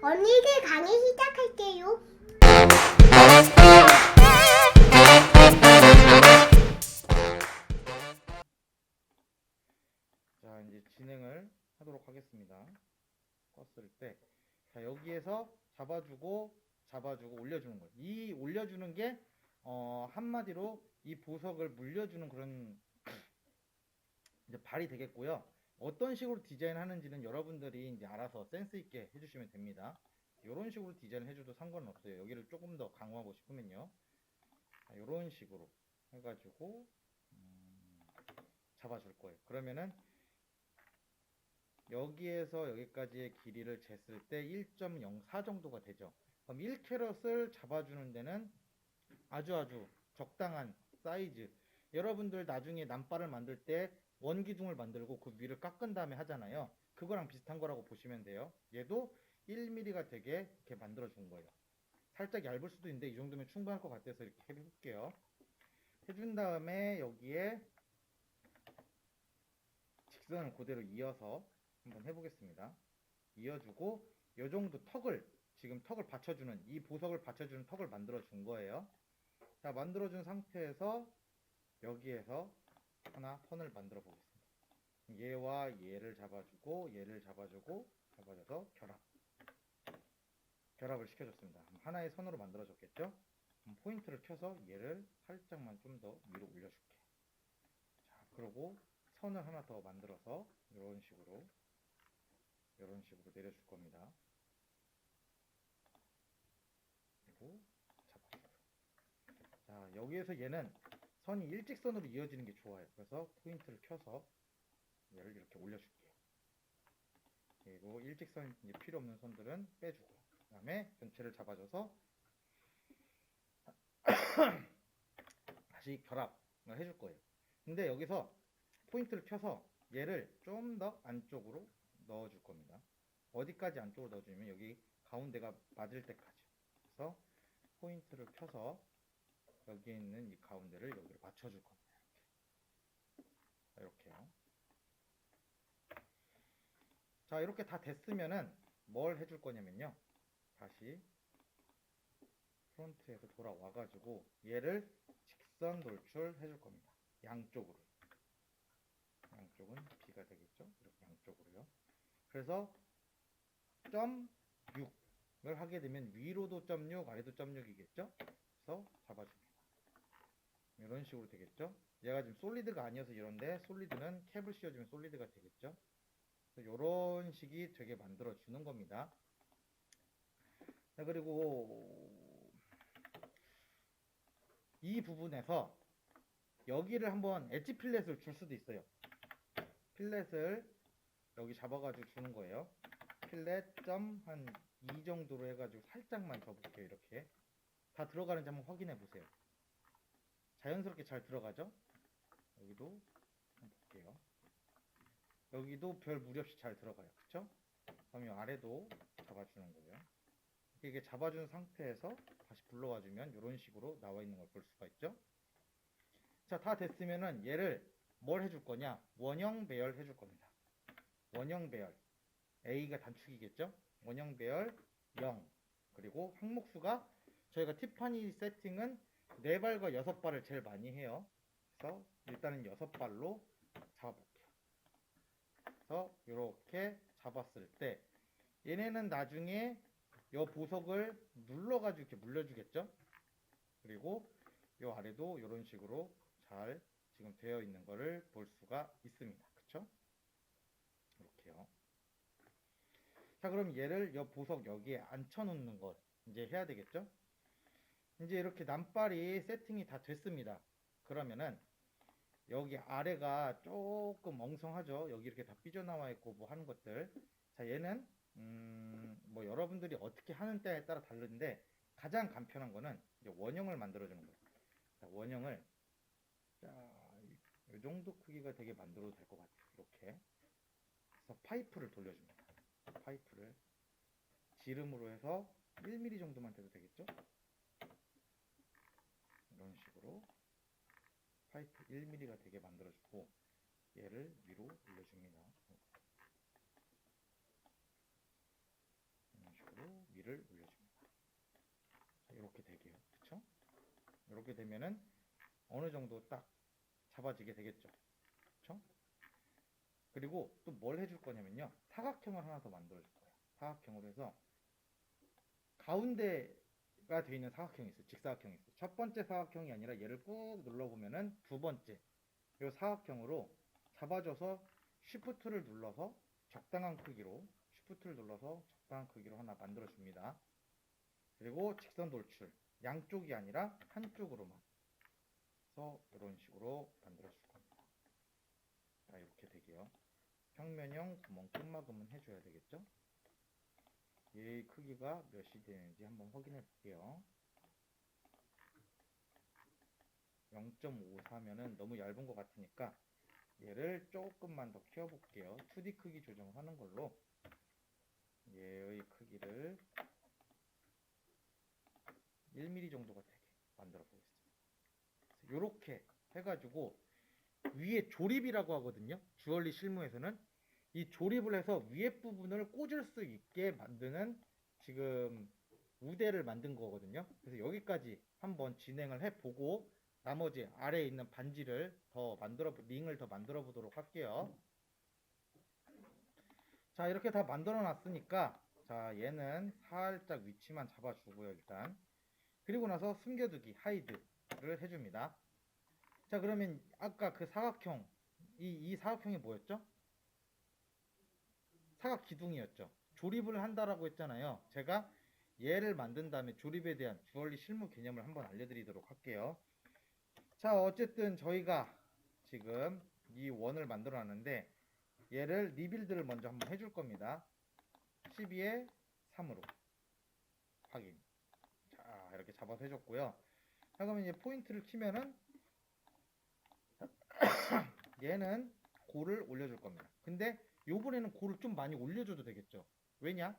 언니들 강의 시작할게요. 자, 이제 진행을 하도록 하겠습니다. 껐을 때, 자, 여기에서 잡아주고 올려주는 거예요. 이 올려주는 게 한마디로 이 보석을 물려주는 그런 이제 발이 되겠고요. 어떤 식으로 디자인하는지는 여러분들이 이제 알아서 센스 있게 해주시면 됩니다. 이런 식으로 디자인 해줘도 상관은 없어요. 여기를 조금 더 강화하고 싶으면요. 이런 식으로 해가지고 잡아줄 거예요. 그러면은 여기에서 여기까지의 길이를 쟀을 때 1.04 정도가 되죠. 그럼 1캐럿을 잡아주는 데는 아주 적당한 사이즈. 여러분들 나중에 남발을 만들 때 원기둥을 만들고 그 위를 깎은 다음에 하잖아요. 그거랑 비슷한 거라고 보시면 돼요. 얘도 1mm가 되게 이렇게 만들어 준 거예요. 살짝 얇을 수도 있는데 이 정도면 충분할 것 같아서 이렇게 해볼게요. 해준 다음에 여기에 직선을 그대로 이어서 한번 해보겠습니다. 이어주고 이 정도 지금 턱을 받쳐주는, 이 보석을 받쳐주는 턱을 만들어 준 거예요. 자, 만들어 준 상태에서 여기에서 하나 선을 만들어 보겠습니다. 얘와 얘를 잡아주고 얘를 잡아주고 잡아줘서 결합을 시켜줬습니다. 하나의 선으로 만들어 줬겠죠. 포인트를 켜서 얘를 살짝만 좀 더 위로 올려줄게. 자, 그리고 선을 하나 더 만들어서 이런 식으로 내려줄 겁니다. 그리고 잡아주고. 자, 여기에서 얘는 선이 일직선으로 이어지는 게 좋아요. 그래서 포인트를 켜서 얘를 이렇게 올려줄게요. 그리고 일직선 이제 필요 없는 선들은 빼주고, 그 다음에 전체를 잡아줘서 다시 결합을 해줄 거예요. 근데 여기서 포인트를 켜서 얘를 좀 더 안쪽으로 넣어줄 겁니다. 어디까지 안쪽으로 넣어주냐면 여기 가운데가 맞을 때까지. 그래서 포인트를 켜서 여기에 있는 이 가운데를 여기로 맞춰줄 겁니다. 이렇게요. 자, 이렇게 다 됐으면은 뭘 해줄 거냐면요. 다시 프론트에서 돌아와가지고 얘를 직선 돌출 해줄 겁니다. 양쪽으로. 양쪽은 B가 되겠죠? 이렇게 양쪽으로요. 그래서 점 6을 하게 되면 위로도 점 6, 아래도 점 6이겠죠? 그래서 잡아줍니다. 이런 식으로 되겠죠? 얘가 지금 솔리드가 아니어서 이런데 솔리드는 캡을 씌워주면 솔리드가 되겠죠? 이런 식이 되게 만들어 주는 겁니다. 자, 그리고 이 부분에서 여기를 한번 엣지 필렛을 줄 수도 있어요. 필렛을 여기 잡아가지고 주는 거예요. 필렛 점 한 2 정도로 해가지고 살짝만 접을게요. 이렇게 다 들어가는지 한번 확인해 보세요. 자연스럽게 잘 들어가죠? 여기도 한번 볼게요. 여기도 별 무리 없이 잘 들어가요. 그쵸? 그럼 이 아래도 잡아주는 거예요. 이게 잡아준 상태에서 다시 불러와주면 이런 식으로 나와 있는 걸 볼 수가 있죠? 자, 다 됐으면은 얘를 뭘 해줄 거냐? 원형 배열 해줄 겁니다. 원형 배열. A가 단축이겠죠? 원형 배열 0. 그리고 항목수가 저희가 티파니 세팅은 4발과 6발을 제일 많이 해요. 그래서 일단은 6발로 잡아볼게요. 그래서 이렇게 잡았을 때 얘네는 나중에 이 보석을 눌러가지고 이렇게 물려주겠죠? 그리고 이 아래도 이런 식으로 잘 지금 되어 있는 거를 볼 수가 있습니다. 그쵸? 이렇게요. 자, 그럼 얘를 이 보석 여기에 앉혀놓는 걸 이제 해야 되겠죠? 이제 이렇게 남발이 세팅이 다 됐습니다. 그러면은 여기 아래가 조금 엉성하죠? 여기 이렇게 다 삐져나와 있고 뭐 하는 것들. 자, 얘는 뭐 여러분들이 어떻게 하는 때에 따라 다른데 가장 간편한 거는 이제 원형을 만들어주는 거예요. 자, 원형을 이 정도 크기가 되게 만들어도 될 것 같아요. 이렇게. 그래서 파이프를 돌려줍니다. 파이프를 지름으로 해서 1mm 정도만 돼도 되겠죠? 이런 식으로 파이프 1mm가 되게 만들어주고 얘를 위로 올려줍니다. 이런 식으로 위를 올려줍니다. 이렇게 되게요. 그쵸? 이렇게 되면은 어느 정도 딱 잡아지게 되겠죠. 그쵸? 그리고 또 뭘 해줄 거냐면요. 사각형을 하나 더 만들어 줄 거예요. 사각형으로 해서 가운데가 되어 있는 사각형이 있어요. 직사각형이 있어요. 첫 번째 사각형이 아니라 얘를 꾹 눌러보면은 두 번째 이 사각형으로 잡아줘서 쉬프트를 눌러서 적당한 크기로 하나 만들어 줍니다. 그리고 직선 돌출 양쪽이 아니라 한쪽으로만 해서 이런 식으로 만들어 줄 겁니다. 자, 이렇게 되게요. 평면형 구멍 끝마감은 해줘야 되겠죠? 얘의 크기가 몇이 되는지 한번 확인해 볼게요. 0.54면은 너무 얇은 것 같으니까 얘를 조금만 더 키워볼게요. 2D 크기 조정하는 걸로 얘의 크기를 1mm 정도가 되게 만들어 보겠습니다. 이렇게 해가지고 위에 조립이라고 하거든요. 주얼리 실무에서는 이 조립을 해서 위에 부분을 꽂을 수 있게 만드는 지금 우대를 만든 거거든요. 그래서 여기까지 한번 진행을 해보고 나머지 아래에 있는 반지를 링을 더 만들어 보도록 할게요. 자, 이렇게 다 만들어 놨으니까 자, 얘는 살짝 위치만 잡아주고요, 일단. 그리고 나서 숨겨두기, 하이드를 해줍니다. 자, 그러면 아까 그 사각형, 이 사각형이 뭐였죠? 사각 기둥이었죠. 조립을 한다라고 했잖아요. 제가 얘를 만든 다음에 조립에 대한 주얼리 실무 개념을 한번 알려드리도록 할게요. 자, 어쨌든 저희가 지금 이 원을 만들어 놨는데 얘를 리빌드를 먼저 한번 해줄 겁니다. 12에 3으로 확인. 자, 이렇게 잡아서 해줬고요. 자, 그러면 이제 포인트를 키면은 얘는 골을 올려줄 겁니다. 근데 요번에는 골을 좀 많이 올려줘도 되겠죠. 왜냐?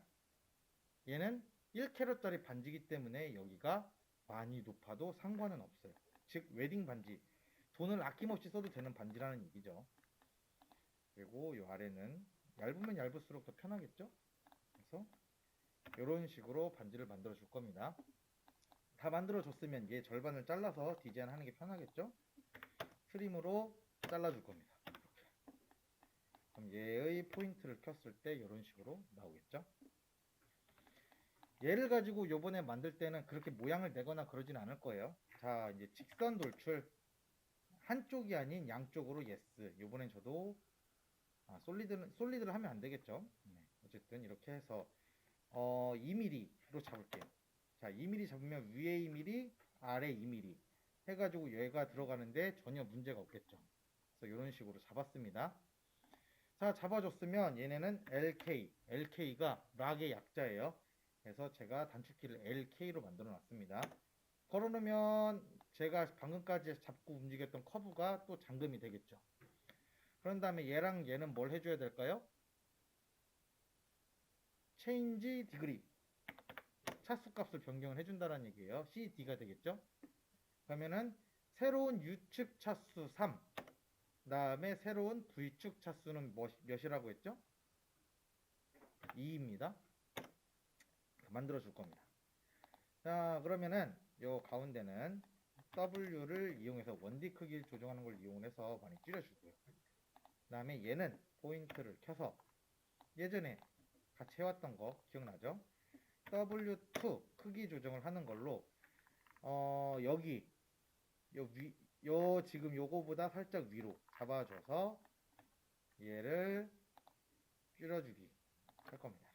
얘는 1캐럿짜리 반지기 때문에 여기가 많이 높아도 상관은 없어요. 즉 웨딩 반지, 돈을 아낌없이 써도 되는 반지라는 얘기죠. 그리고 이 아래는 얇으면 얇을수록 더 편하겠죠. 그래서 이런 식으로 반지를 만들어 줄 겁니다. 다 만들어 줬으면 얘 절반을 잘라서 디자인 하는 게 편하겠죠. 트림으로 잘라 줄 겁니다. 이렇게. 그럼 얘의 포인트를 켰을 때 이런 식으로 나오겠죠. 얘를 가지고 요번에 만들 때는 그렇게 모양을 내거나 그러진 않을 거예요. 자, 이제 직선 돌출 한쪽이 아닌 양쪽으로 예스. 요번엔 저도 솔리드를 하면 안 되겠죠. 네. 어쨌든 이렇게 해서 2mm로 잡을게요. 자, 2mm 잡으면 위에 2mm, 아래 2mm 해가지고 얘가 들어가는데 전혀 문제가 없겠죠. 그래서 이런 식으로 잡았습니다. 자, 잡아줬으면 얘네는 LK가 락의 약자예요. 그래서 제가 단축키를 LK로 만들어 놨습니다. 걸어놓으면 제가 방금까지 잡고 움직였던 커브가 또 잠금이 되겠죠. 그런 다음에 얘랑 얘는 뭘 해줘야 될까요? 체인지 디그리 차수값을 변경을 해준다는 얘기예요. CD가 되겠죠. 그러면은 새로운 U축 차수 3 다음에 새로운 V축 차수는 몇이라고 했죠? 2입니다. 만들어 줄 겁니다. 자, 그러면은 요 가운데는 W를 이용해서 원디 크기를 조정하는 걸 이용해서 많이 줄여주고요. 그 다음에 얘는 포인트를 켜서 예전에 같이 해왔던 거 기억나죠? W2 크기 조정을 하는 걸로 여기 요 지금 요거보다 살짝 위로 잡아줘서 얘를 줄여주기 할 겁니다.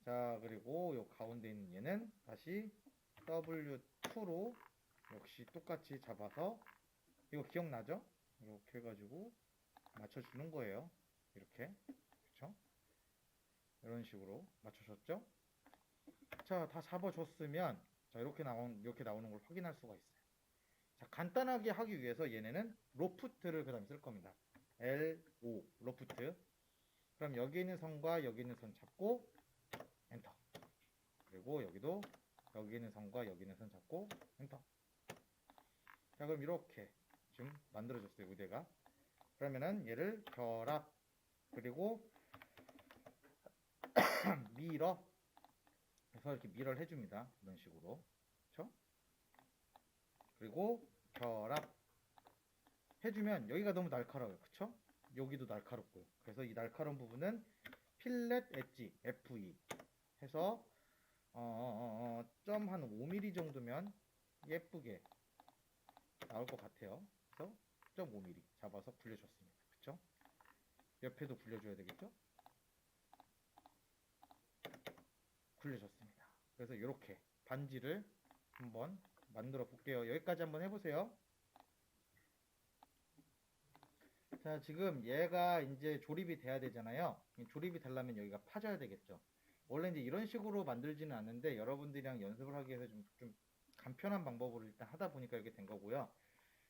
자, 그리고 요 가운데 있는 얘는 다시 W2로 역시 똑같이 잡아서 이거 기억나죠? 이렇게 해가지고 맞춰주는 거예요. 이렇게. 그쵸? 이런 식으로 맞춰줬죠? 자, 다 잡아줬으면 자, 이렇게 나오는 걸 확인할 수가 있어요. 자, 간단하게 하기 위해서 얘네는 로프트를 그 다음에 쓸 겁니다. LO 로프트. 그럼 여기 있는 선과 여기 있는 선 잡고 엔터. 그리고 여기도 여기 있는 선과 여기 있는 선 잡고 엔터. 자, 그럼 이렇게 지금 만들어졌어요, 우대가. 그러면은 얘를 결합 그리고 밀어. 그래서 이렇게 밀어를 해줍니다. 이런 식으로. 그쵸? 그리고 결합 해주면 여기가 너무 날카로워요. 그쵸? 여기도 날카롭고요. 그래서 이 날카로운 부분은 필렛 엣지 FE 해서 점 한 5mm 정도면 예쁘게 나올 것 같아요. 그래서 점 5mm 잡아서 굴려줬습니다. 그쵸? 옆에도 굴려줘야 되겠죠? 굴려줬습니다. 그래서 이렇게 반지를 한번 만들어 볼게요. 여기까지 한번 해보세요. 자, 지금 얘가 이제 조립이 돼야 되잖아요. 조립이 되려면 여기가 파져야 되겠죠. 원래 이제 이런 식으로 만들지는 않는데 여러분들이랑 연습을 하기 위해서 좀 간편한 방법으로 일단 하다 보니까 이렇게 된 거고요.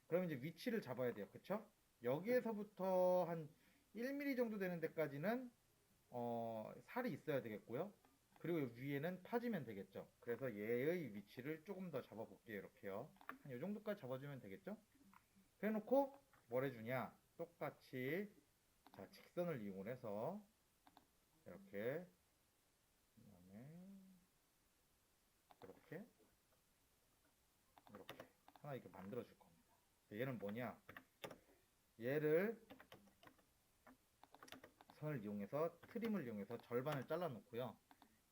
그러면 이제 위치를 잡아야 돼요. 그쵸? 여기에서부터 한 1mm 정도 되는 데까지는 살이 있어야 되겠고요. 그리고 위에는 파지면 되겠죠. 그래서 얘의 위치를 조금 더 잡아 볼게요. 이렇게요. 한 이 정도까지 잡아주면 되겠죠? 그래 놓고 뭘 해주냐? 똑같이 자, 직선을 이용해서 이렇게 그다음에 이렇게 하나 이렇게 만들어 줄 겁니다. 얘는 뭐냐? 얘를 선을 이용해서 트림을 이용해서 절반을 잘라 놓고요.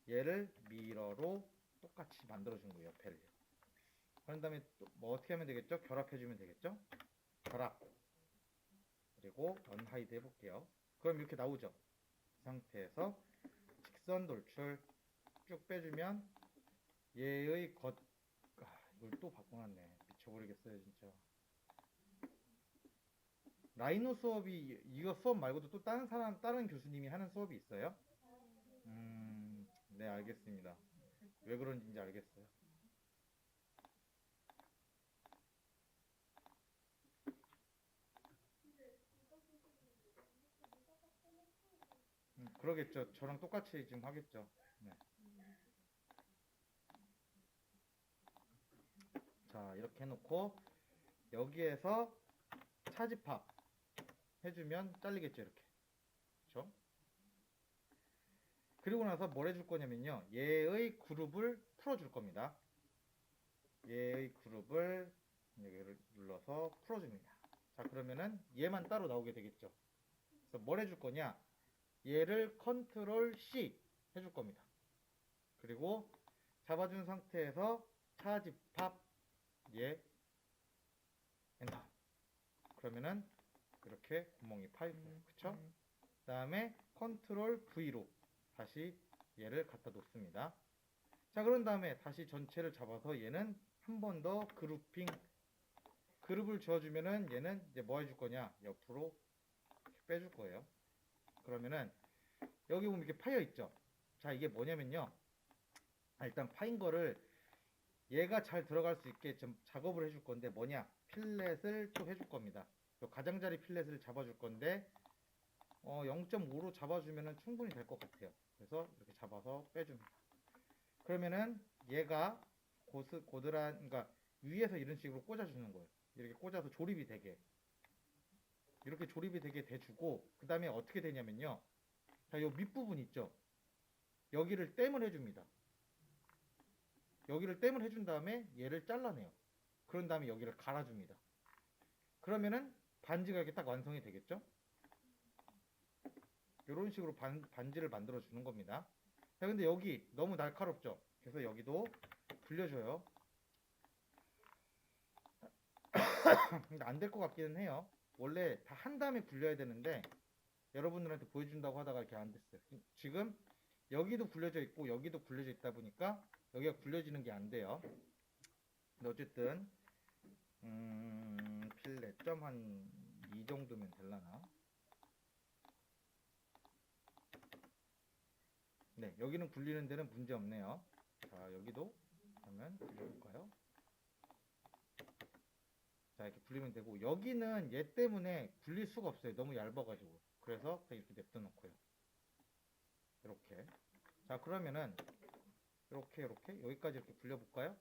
얘를 미러로 똑같이 만들어 준 거예요. 옆에를. 그런 다음에 또 뭐 어떻게 하면 되겠죠? 결합해 주면 되겠죠? 결합. 그리고 언하이드 해볼게요. 그럼 이렇게 나오죠. 이 상태에서 직선 돌출 쭉 빼주면 얘의 이걸 또 바꿔놨네. 미쳐버리겠어요 진짜. 라이노 수업이 이거 수업 말고도 또 다른 교수님이 하는 수업이 있어요? 네, 알겠습니다. 왜 그런지 이제 알겠어요. 그러겠죠. 저랑 똑같이 지금 하겠죠. 네. 자, 이렇게 해놓고 여기에서 차집합 해주면 잘리겠죠. 이렇게. 그렇죠? 그리고 나서 뭘 해줄 거냐면요. 얘의 그룹을 풀어줄 겁니다. 얘의 그룹을 여기를 눌러서 풀어줍니다. 자, 그러면은 얘만 따로 나오게 되겠죠. 그래서 뭘 해줄 거냐? 얘를 컨트롤 C 해줄 겁니다. 그리고 잡아준 상태에서 차집합 얘 엔터. 그러면은 이렇게 구멍이 파 있고요. 그쵸? 그 다음에 컨트롤 V로 다시 얘를 갖다 놓습니다. 자, 그런 다음에 다시 전체를 잡아서 얘는 한 번 더 그룹을 주어주면은 얘는 이제 뭐 해줄 거냐? 옆으로 빼줄 거예요. 그러면은 여기 보면 이렇게 파여 있죠? 자, 이게 뭐냐면요. 일단 파인 거를 얘가 잘 들어갈 수 있게 좀 작업을 해줄 건데 뭐냐? 필렛을 또 해줄 겁니다. 가장자리 필렛을 잡아줄 건데 0.5로 잡아주면 충분히 될 것 같아요. 그래서 이렇게 잡아서 빼줍니다. 그러면은 얘가 그러니까 위에서 이런 식으로 꽂아주는 거예요. 이렇게 꽂아서 조립이 되게. 이렇게 조립이 되게 돼주고, 그 다음에 어떻게 되냐면요. 자, 요 밑부분 있죠? 여기를 땜을 해줍니다. 여기를 땜을 해준 다음에 얘를 잘라내요. 그런 다음에 여기를 갈아줍니다. 그러면은 반지가 이렇게 딱 완성이 되겠죠? 이런 식으로 반지를 만들어 주는 겁니다. 자, 근데 여기 너무 날카롭죠? 그래서 여기도 굴려줘요. 근데 안 될 것 같기는 해요. 원래 다 한 다음에 굴려야 되는데 여러분들한테 보여준다고 하다가 이렇게 안 됐어요. 지금 여기도 굴려져 있고 여기도 굴려져 있다 보니까 여기가 굴려지는 게 안 돼요. 근데 어쨌든 필렛 점 한 이 정도면 될라나? 네, 여기는 굴리는 데는 문제 없네요. 자, 여기도 그러면 굴려볼까요? 자, 이렇게 굴리면 되고 여기는 얘 때문에 굴릴 수가 없어요. 너무 얇아가지고. 그래서 그냥 이렇게 냅둬 놓고요. 이렇게. 자, 그러면은 이렇게 여기까지 이렇게 굴려볼까요?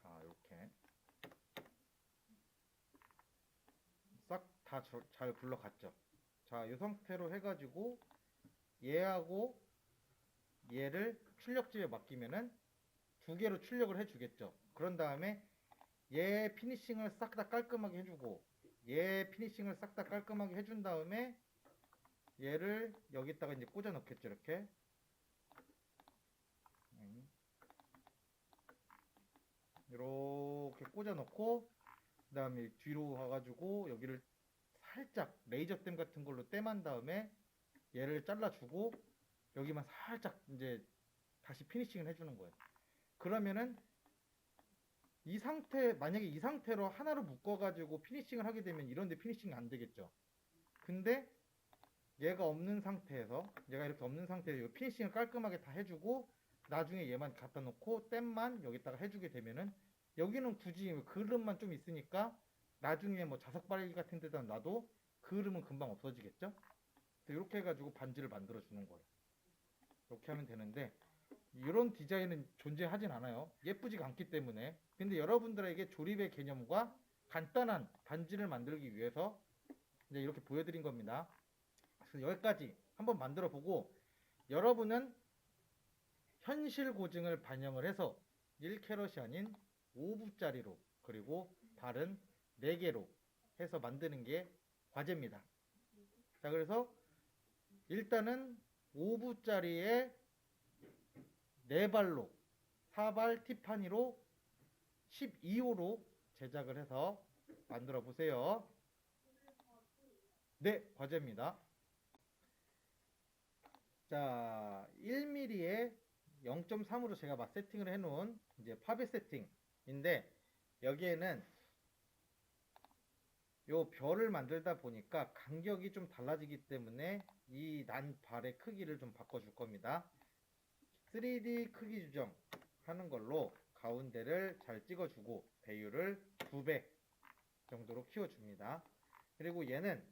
자, 이렇게 싹 다 잘 굴러갔죠. 자, 이 상태로 해가지고 얘하고 얘를 출력지에 맡기면은 두 개로 출력을 해주겠죠. 그런 다음에 얘 피니싱을 싹 다 깔끔하게 해주고 얘 피니싱을 싹 다 깔끔하게 해준 다음에 얘를 여기다가 이제 꽂아 넣겠죠. 이렇게 이렇게 꽂아 넣고 그 다음에 뒤로 가가지고 여기를 살짝 레이저댐 같은 걸로 땜한 다음에 얘를 잘라주고 여기만 살짝 이제 다시 피니싱을 해주는 거예요. 그러면은 이 상태, 만약에 이 상태로 하나로 묶어가지고 피니싱을 하게 되면 이런데 피니싱이 안 되겠죠. 근데 얘가 없는 상태에서, 얘가 이렇게 없는 상태에서 피니싱을 깔끔하게 다 해주고 나중에 얘만 갖다 놓고 땜만 여기다가 해주게 되면은 여기는 굳이 그릇만 좀 있으니까 나중에 뭐 자석 바르기 같은 데다 놔도 그릇은 금방 없어지겠죠. 이렇게 해가지고 반지를 만들어 주는 거예요. 이렇게 하면 되는데 이런 디자인은 존재하진 않아요. 예쁘지가 않기 때문에. 근데 여러분들에게 조립의 개념과 간단한 반지를 만들기 위해서 이제 이렇게 보여드린 겁니다. 그래서 여기까지 한번 만들어 보고 여러분은 현실 고증을 반영을 해서 1캐럿이 아닌 5부짜리로 그리고 발은 4개로 해서 만드는 게 과제입니다. 자, 그래서 일단은 5부짜리에 4발로 4발 티파니로 12호로 제작을 해서 만들어 보세요. 네, 과제입니다. 자, 1mm에 0.3으로 제가 막 세팅을 해 놓은 이제 파베 세팅인데 여기에는 요 별을 만들다 보니까 간격이 좀 달라지기 때문에 이 난 발의 크기를 좀 바꿔 줄 겁니다. 3D 크기 조정 하는 걸로 가운데를 잘 찍어주고 배율을 2배 정도로 키워줍니다. 그리고 얘는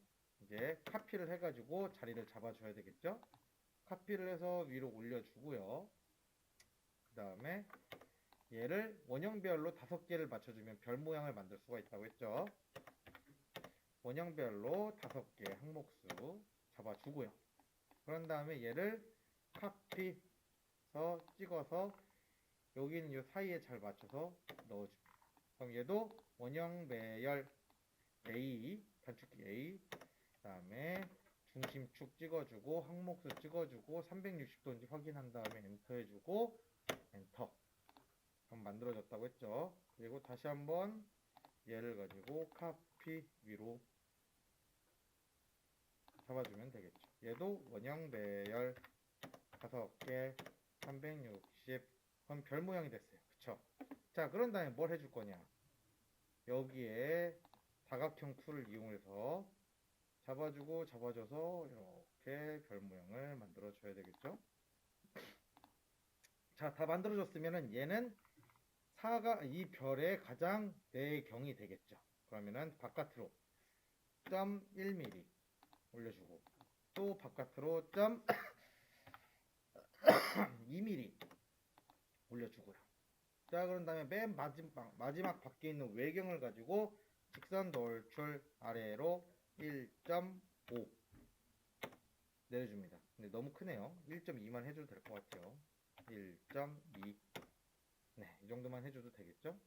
이제 카피를 해가지고 자리를 잡아줘야 되겠죠. 카피를 해서 위로 올려주고요. 그 다음에 얘를 원형별로 5개를 맞춰주면 별 모양을 만들 수가 있다고 했죠. 원형별로 5개 항목수 잡아주고요. 그런 다음에 얘를 카피해서 찍어서 여기는 이 사이에 잘 맞춰서 넣어줍니다. 그럼 얘도 원형 배열 A, 단축키 A, 그 다음에 중심축 찍어주고 항목수 찍어주고 360도인지 확인한 다음에 엔터 해주고 엔터. 그럼 만들어졌다고 했죠. 그리고 다시 한번 얘를 가지고 카피 위로 잡아주면 되겠죠. 얘도 원형 배열 5개 360. 그럼 별 모양이 됐어요. 그쵸? 자, 그런 다음에 뭘 해줄 거냐? 여기에 사각형 툴을 이용해서 잡아주고 잡아줘서 이렇게 별 모양을 만들어 줘야 되겠죠. 자, 다 만들어졌으면은 얘는 이 별의 가장 내경이 되겠죠. 그러면은 바깥으로 0.1mm 올려주고 또 바깥으로 0.2mm 올려주고요. 자, 그런 다음에 맨 마지막 밖에 있는 외경을 가지고 직선 돌출 아래로 1.5 내려줍니다. 근데 너무 크네요. 1.2만 해줘도 될 것 같아요. 1.2. 네, 이 정도만 해줘도 되겠죠?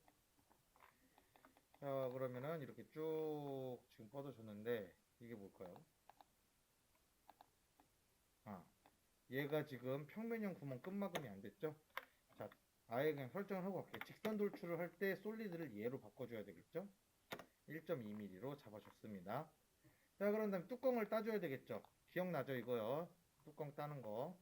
자, 그러면은 이렇게 쭉 지금 뻗어줬는데 이게 뭘까요? 얘가 지금 평면형 구멍 끝마감이 안 됐죠? 자, 아예 그냥 설정을 하고 갈게요. 직선 돌출을 할 때 솔리드를 얘로 바꿔줘야 되겠죠? 1.2mm로 잡아줬습니다. 자, 그런 다음에 뚜껑을 따줘야 되겠죠? 기억나죠, 이거요? 뚜껑 따는 거.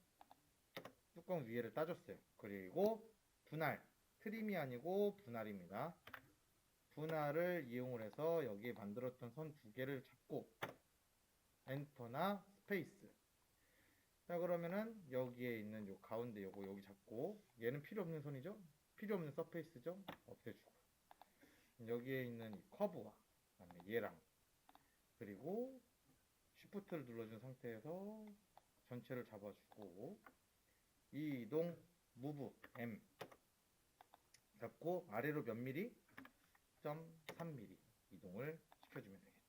뚜껑 위에를 따줬어요. 그리고 분할. 트림이 아니고 분할입니다. 분할을 이용을 해서 여기에 만들었던 선 2개를 잡고 엔터나 스페이스. 자, 그러면은 여기에 있는 요 가운데 요거 여기 잡고 얘는 필요 없는 선이죠? 필요 없는 서페이스죠? 없애주고 여기에 있는 이 커브와 그다음에 얘랑 그리고 쉬프트를 눌러준 상태에서 전체를 잡아주고 이 이동 무브 M 잡고 아래로 몇 미리? 0.3mm 이동을 시켜주면 되겠죠.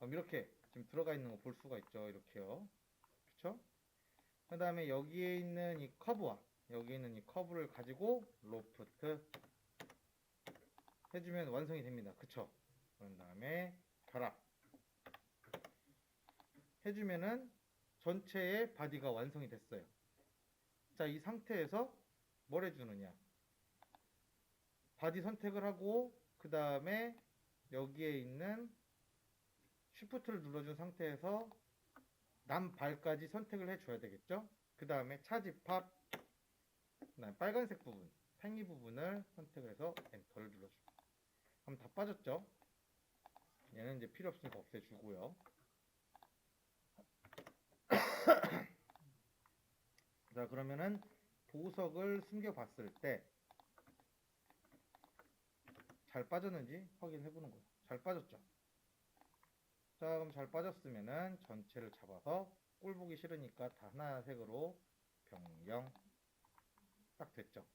그럼 이렇게 지금 들어가 있는 거 볼 수가 있죠. 이렇게요. 그쵸? 그 다음에 여기에 있는 이 커브와 여기 있는 이 커브를 가지고 로프트 해주면 완성이 됩니다. 그쵸? 그런 다음에 결합 해주면은 전체의 바디가 완성이 됐어요. 자, 이 상태에서 뭘 해주느냐? 바디 선택을 하고 그 다음에 여기에 있는 쉬프트를 눌러준 상태에서 남발까지 선택을 해줘야 되겠죠? 그 다음에 차집합, 그다음에 빨간색 부분, 팽이 부분을 선택을 해서 엔터를 눌러주고. 그럼 다 빠졌죠? 얘는 이제 필요 없으니까 없애주고요. 자, 그러면은 보석을 숨겨봤을 때 잘 빠졌는지 확인해 보는 거예요. 잘 빠졌죠? 자, 그럼 잘 빠졌으면은 전체를 잡아서 꼴 보기 싫으니까 다 하나색으로 변경 딱 됐죠.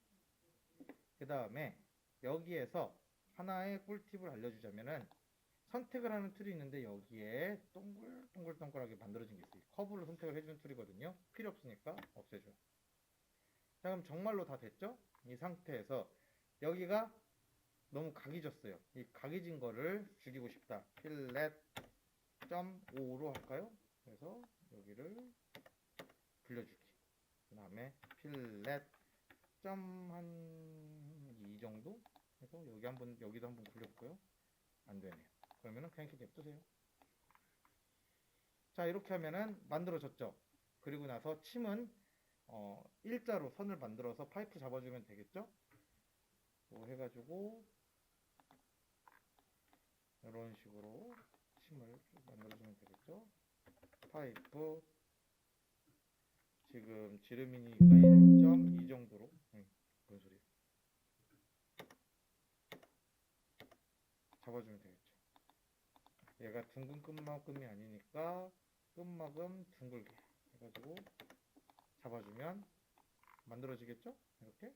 그 다음에 여기에서 하나의 꿀팁을 알려주자면은 선택을 하는 툴이 있는데 여기에 동글동글하게 만들어진 게 있어요. 커브를 선택을 해주는 툴이거든요. 필요 없으니까 없애줘요. 자, 그럼 정말로 다 됐죠? 이 상태에서 여기가 너무 각이 졌어요. 이 각이 진 거를 죽이고 싶다. 필렛 0.5로 할까요? 그래서 여기를 불려주기. 그 다음에 필렛 한2 정도 해서 여기 한번 여기도 한번 굴려볼까요? 안 되네요. 그러면은 그냥 이렇게 냅두세요. 자, 이렇게 하면은 만들어졌죠. 그리고 나서 침은 일자로 선을 만들어서 파이프 잡아주면 되겠죠. 뭐 해가지고 이런 식으로 침을 만들어주면 되겠죠. 파이프 지금 지름이니까 1.2 정도로 뭔 소리야 잡아주면 되겠죠. 얘가 둥근 끝막음이 아니니까 끝막음 둥글게 해가지고 잡아주면 만들어지겠죠? 이렇게.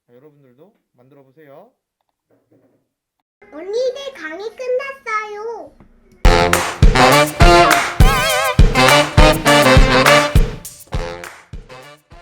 자, 여러분들도 만들어 보세요. 언니들 강의 끝났어요.